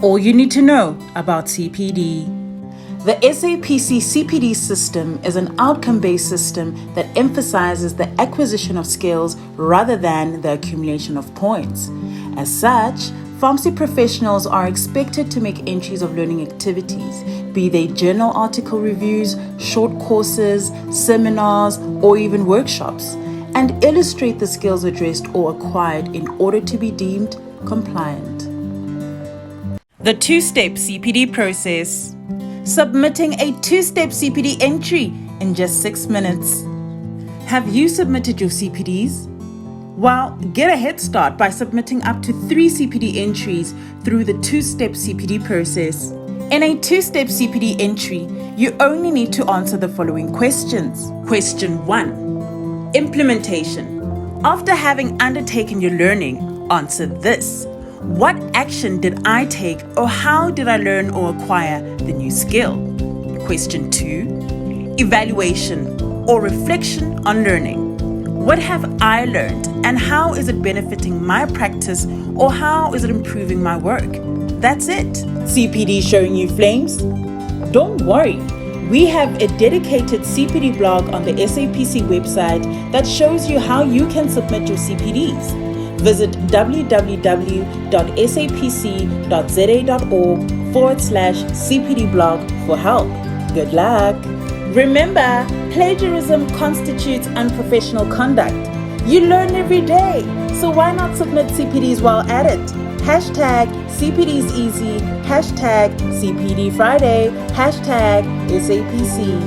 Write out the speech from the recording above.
All you need to know about CPD. The SAPC CPD system is an outcome-based system that emphasizes the acquisition of skills rather than the accumulation of points. As such, pharmacy professionals are expected to make entries of learning activities, be they journal article reviews, short courses, seminars, or even workshops, and illustrate the skills addressed or acquired in order to be deemed compliant. The two-step CPD process. Submitting a two-step CPD entry in just 6 minutes. Have you submitted your CPDs? Well, get a head start by submitting up to 3 CPD entries through the two-step CPD process. In a two-step CPD entry, you only need to answer the following questions. Question 1. Implementation. After having undertaken your learning, answer this. What action did I take, or how did I learn or acquire the new skill? Question 2. Evaluation or reflection on learning. What have I learned and how is it benefiting my practice, or how is it improving my work? That's it. CPD showing you flames? Don't worry. We have a dedicated CPD blog on the SAPC website that shows you how you can submit your CPDs. Visit www.sapc.za.org/CPD blog for help. Good luck! Remember, plagiarism constitutes unprofessional conduct. You learn every day, so why not submit CPDs while at it? Hashtag CPD's easy, hashtag CPD Friday, hashtag SAPC.